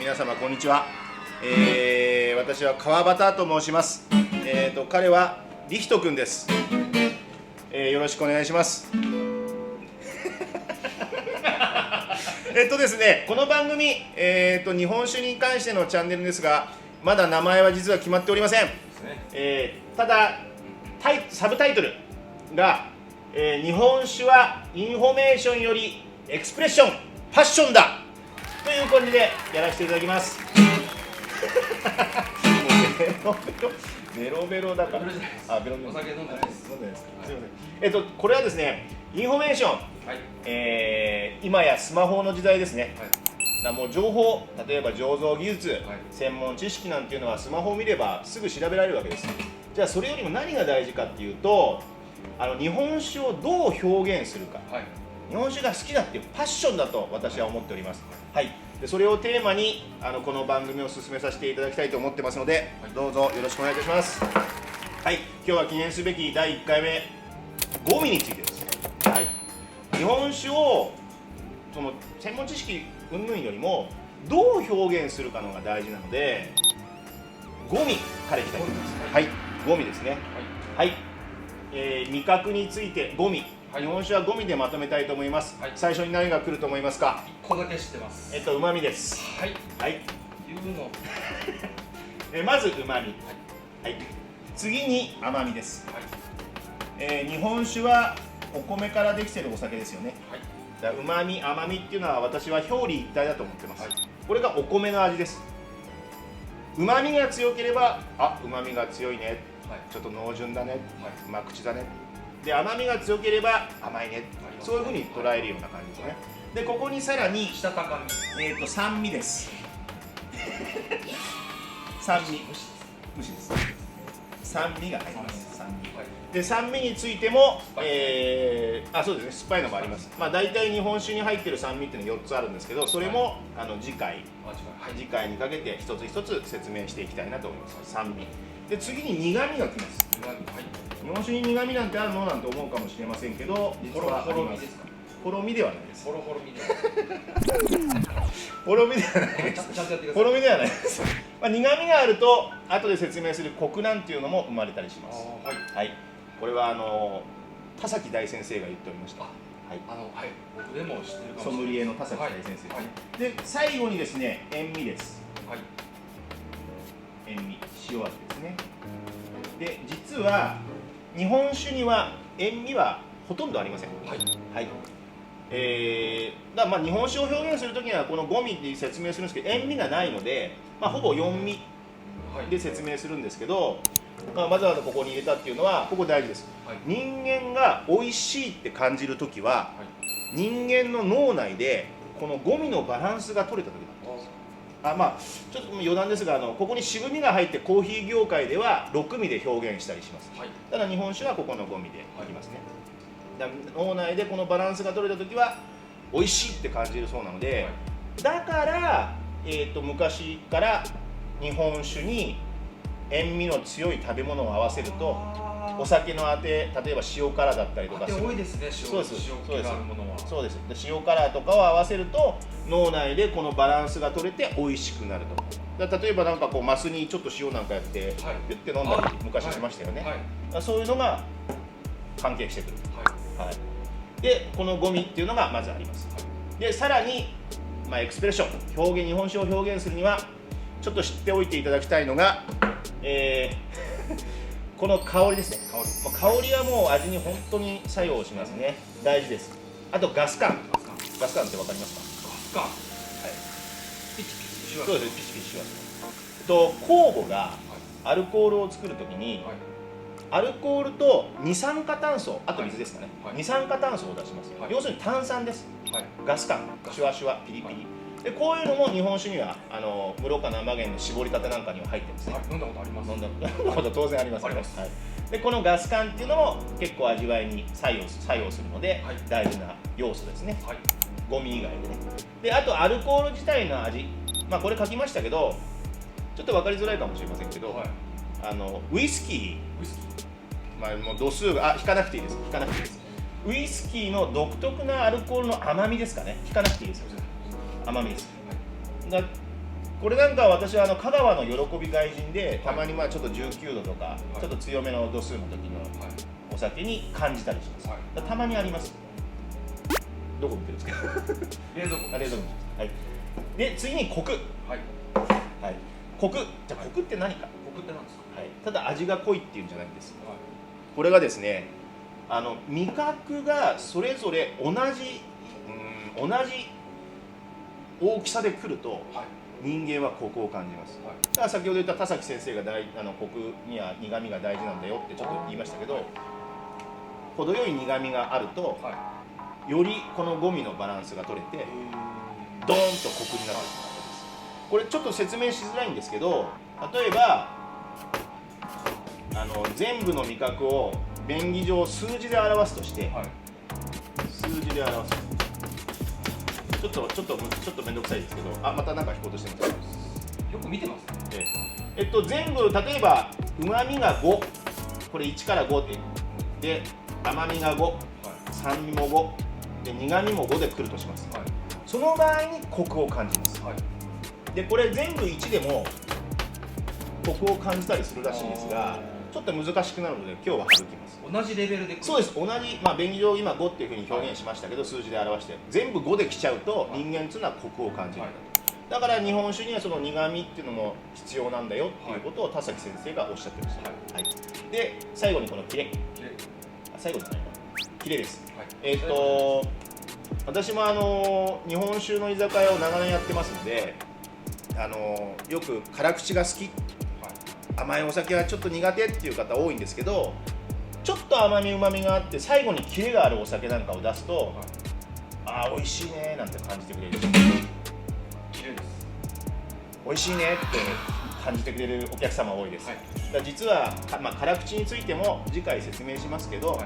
皆様こんにちは。私は川端と申します。彼はリヒト君です。よろしくお願いします。ですね、この番組、日本酒に関してのチャンネルですが、まだ名前は実は決まっておりません。ただサブタイトルが、日本酒はインフォメーションよりエクスプレッション、パッションだという感じでやらせていただきます。ベロベロだから。あ、ベロベロ。お酒飲んでないです。飲んでないですか。すみません。これはですね、インフォメーション。今やスマホの時代ですね。だもう情報、例えば醸造技術、専門知識なんていうのはスマホを見ればすぐ調べられるわけです。じゃあそれよりも何が大事かっていうと、日本酒をどう表現するか。日本酒が好きだっていうパッションだと私は思っております。でそれをテーマにこの番組を進めさせていただきたいと思ってますので、どうぞよろしくお願いいたします。今日は記念すべき第1回目、ゴミについてです。日本酒をその専門知識云々よりもどう表現するかのが大事なので、ゴミからいきたいと思います。ゴミですね。味覚についてゴミ。日本酒はゴミでまとめたいと思います。最初に何が来ると思いますか。1個だけ知ってます。旨味です。言うの。まず旨味。次に甘みです。日本酒はお米からできているお酒ですよね。旨味、甘みっていうのは私は表裏一体だと思ってます。これがお米の味です。旨味が強ければ、旨味が強いね。ちょっと濃純だね。甘口だね。で甘みが強ければ甘いね、そういうふうに捉えるような感じですね。でここにさらにしたたかみ、酸味です。酸味、無視です。酸味が入ります。酸味で酸味についても、そうですね、酸っぱいのもあります。大体日本酒に入っている酸味っていうのは4つあるんですけど、それも次回にかけて一つ一つ説明していきたいなと思います。酸味で次に苦味がきます。日本酒に苦味なんてあるのなんて思うかもしれませんけど、実はあります。ほろみではないです。ほろみではないです。ほろみではないです。苦味があると後で説明するコクなんていうのも生まれたりします。これは田崎大先生が言っておりました。僕でも知ってるかもしれない。ソムリエの田崎大先生で、最後にですね、塩味です。塩味、塩味ですね。で実は日本酒には塩味はほとんどありません。日本酒を表現するときにはこの5味で説明するんですけど、塩味がないので、ほぼ4味で説明するんですけど、わざわざここに入れたっていうのはここ大事です。人間が美味しいって感じるときは、人間の脳内でこの5味のバランスが取れたときなんです。ちょっと余談ですが、ここに渋みが入ってコーヒー業界では6味で表現したりします。ただ日本酒はここの5味でいきますね。脳内でこのバランスが取れた時は美味しいって感じるそうなので、だから、昔から日本酒に塩味の強い食べ物を合わせるとお酒のあて、例えば塩辛だったりとかする。多いですね。塩気があるものは。そうです。塩辛とかを合わせると脳内でこのバランスが取れて美味しくなると。例えばなんかこうマスにちょっと塩なんかやってピュッて飲んだり昔しましたよね。そういうのが関係してくる。でこのゴミっていうのがまずあります。でさらにエクスプレッション、日本酒を表現するにはちょっと知っておいていただきたいのが、この香りですね。香りはもう味に本当に作用しますね。大事です。あとガス感。ガス感ってわかりますか。ガス感。ピチピチします。そうです。ピチピチします。酵母がアルコールを作るときに、アルコールと二酸化炭素、あと水ですかね。二酸化炭素を出します。要するに炭酸です。ガス感、シュワシュワ、ピリピリ。でこういうのも日本酒には室岡生源の絞りたてなんかには入ってるんですね。飲んだことあります。飲んだこと当然あります。でこのガス感っていうのも結構味わいに作用するので、大事な要素ですね。ゴミ以外でね。であとアルコール自体の味、これ書きましたけどちょっと分かりづらいかもしれませんけど、ウイスキー、もう度数が引かなくていいです。ウイスキーの独特なアルコールの甘みですかね。引かなくていいですよ。甘みです。これなんか私は香川の喜び外人でたまにまあちょっと19度とかちょっと強めの度数の時のお酒に感じたりします。たまにあります。どこ見てるんですか？冷蔵庫。冷蔵庫。はい。で次にコク。はい。はい。コク。じゃあコクって何か？コクって何ですか？はい。ただ味が濃いっていうんじゃないんです。これがですね、味覚がそれぞれ同じ大きさで来ると。人間はコクを感じます。だから先ほど言った田崎先生がコクには苦味が大事なんだよってちょっと言いましたけど、程よい苦味があると、よりこのゴミのバランスが取れてドーンとコクになってしまうわけです。これちょっと説明しづらいんですけど、例えば全部の味覚を便宜上数字で表すとして、数字で表す。ちょっと面倒くさいですけど、また何か引こうとしてます。よく見てますね。全部例えば旨味が5、これ1から5で甘みが5、酸味も5で苦味も5で来るとします。その場合にコクを感じます。でこれ全部1でもコクを感じたりするらしいんですが、ちょっと難しくなるので今日は省きます。同じレベルで。そうです。同じ、便宜上今5っていうふうに表現しましたけど、数字で表して全部5で来ちゃうと人間っていうのはコクを感じるんだと。だから日本酒にはその苦味っていうのも必要なんだよっていうことを田崎先生がおっしゃってました。で最後にこのキレ。最後じゃないかな。キレです。私も日本酒の居酒屋を長年やってますので、よく辛口が好き、甘いお酒はちょっと苦手っていう方多いんですけど、ちょっと甘みうまみがあって最後にキレがあるお酒なんかを出すと、美味しいねなんて感じてくれる。キレです。美味しいねって感じてくれるお客様多いです。だから実は、辛口についても次回説明しますけど、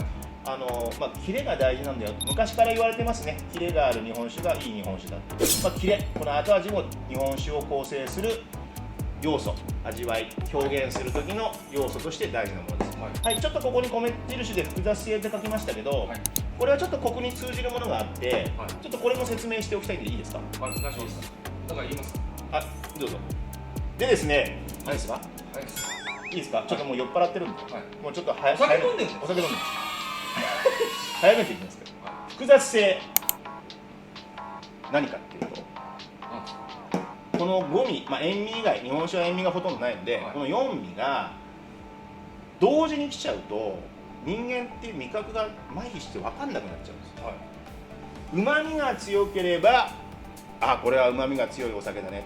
キレが大事なんだよ。昔から言われてますね。キレがある日本酒がいい日本酒だって。キレ、この後味も日本酒を構成する要素、味わい、表現する時の要素として大事なものです。ちょっとここに米印で複雑性って書きましたけど、これはちょっとコクに通じるものがあって、ちょっとこれも説明しておきたいんでいいですか？大丈夫です。だから言いますか？どうぞ。でですね、何ですか？いいですか？ちょっともう酔っ払ってるんで、もうちょっと早め。お酒飲んでる。早めていきますけど、複雑性何かっていうと、この5味、塩味以外、日本酒は塩味がほとんどないので、この4味が同時に来ちゃうと人間って味覚が麻痺して分かんなくなっちゃうんです。うまみが強ければこれはうまみが強いお酒だね。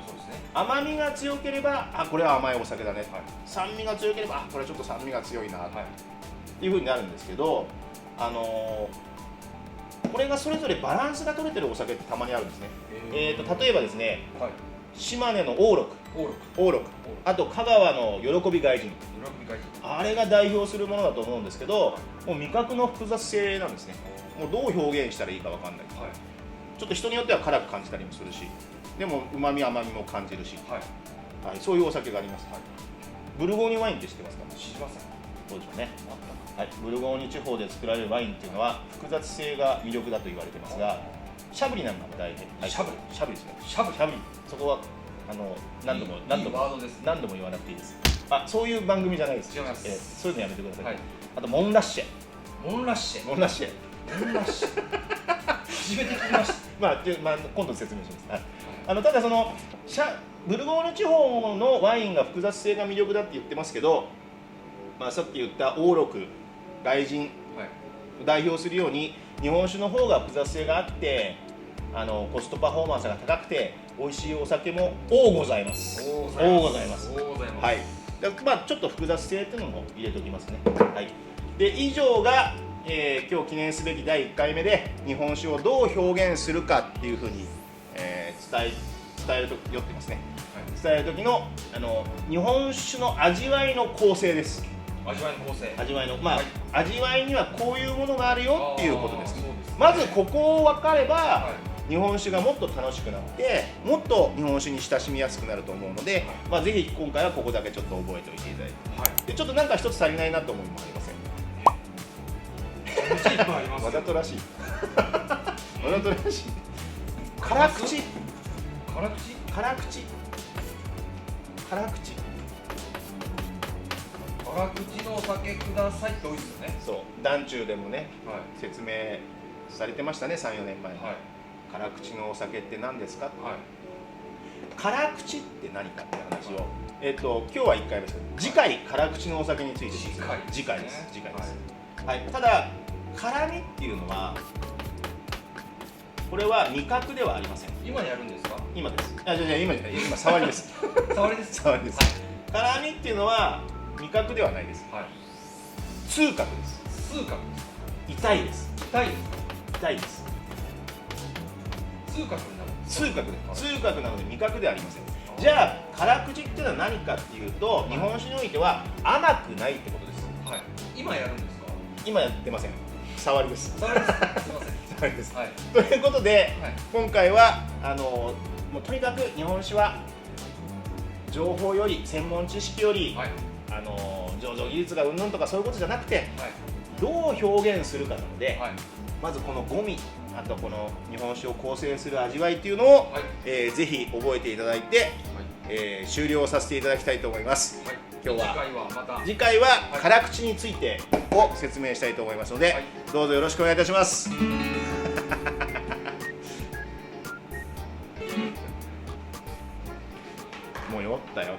甘みが強ければこれは甘いお酒だね。酸味が強ければこれはちょっと酸味が強いなっていうふうになるんですけど、これがそれぞれバランスが取れてるお酒ってたまにあるんですね。例えばですね、島根の王六、あと香川の喜び外人、あれが代表するものだと思うんですけど、もう味覚の複雑性なんですね。もうどう表現したらいいか分かんない、ちょっと人によっては辛く感じたりもするし、でもうまみ甘みも感じるし、そういうお酒があります。ブルゴーニュワインって知ってますか？知りません。そうでしょうね。ブルゴーニュ地方で作られるワインっていうのは複雑性が魅力だと言われてますが、シャブリなんかも大変。シャブリですね。シャブリ。そこは何度も言わなくていいです。そういう番組じゃないです。違います。そういうのやめてください。あとモンラッシェ。初めて聞きました。今度説明します。ただそのブルゴーニュ地方のワインが複雑性が魅力だって言ってますけど、さっき言った王六、外人を代表するように日本酒の方が複雑性があってコストパフォーマンスが高くて美味しいお酒も多ございます。はい。ちょっと複雑性っていうのも入れておきますね。で以上が、今日記念すべき第1回目で日本酒をどう表現するかっていうふうに、伝えると酔ってますね。伝える時の日本酒の味わいの構成です。味わいにはこういうものがあるよっていうことです。まずここを分かれば、日本酒がもっと楽しくなってもっと日本酒に親しみやすくなると思うので、ぜひ今回はここだけちょっと覚えておいていただいて、でちょっとなんか一つ足りないなと思うのもありません。わざとらしい辛口辛口。辛口のお酒くださいって多いですよね。そう、団中でもね、は説明されてましたね、3、4年前に。い。はい。辛口のお酒って何ですか。はい。辛口って何かって話を、今日は1回目ですけど、次回辛口のお酒についてです。次回です。次回です。はい。ただ辛みっていうのは、これは味覚ではありません。今やるんですか。今です。あ、じゃあ今触りです。触りです。触りです。辛みっていうのは味覚ではないです。はい。痛覚です。痛覚。痛いです。痛いですか。痛いです。痛覚になる。痛覚で、痛覚なので味覚ではありません。じゃあ辛口っていうのは何かっていうと、日本酒においては甘くないってことです。はい。今やるんですか。今やってません。触りです。触りです。すみません。触りです。はい。ということで、はい。今回はもうとにかく日本酒は情報より、専門知識より、はい。醸造技術がうんぬんとかそういうことじゃなくて、はい。どう表現するかなので、はい。まずこの五味、あとこの日本酒を構成する味わいっていうのを、はい。ぜひ覚えていただいて、終了させていただきたいと思います。はい。今日は次回は辛口についてを説明したいと思いますので、はい、どうぞよろしくお願いいたします。もう酔ったよ。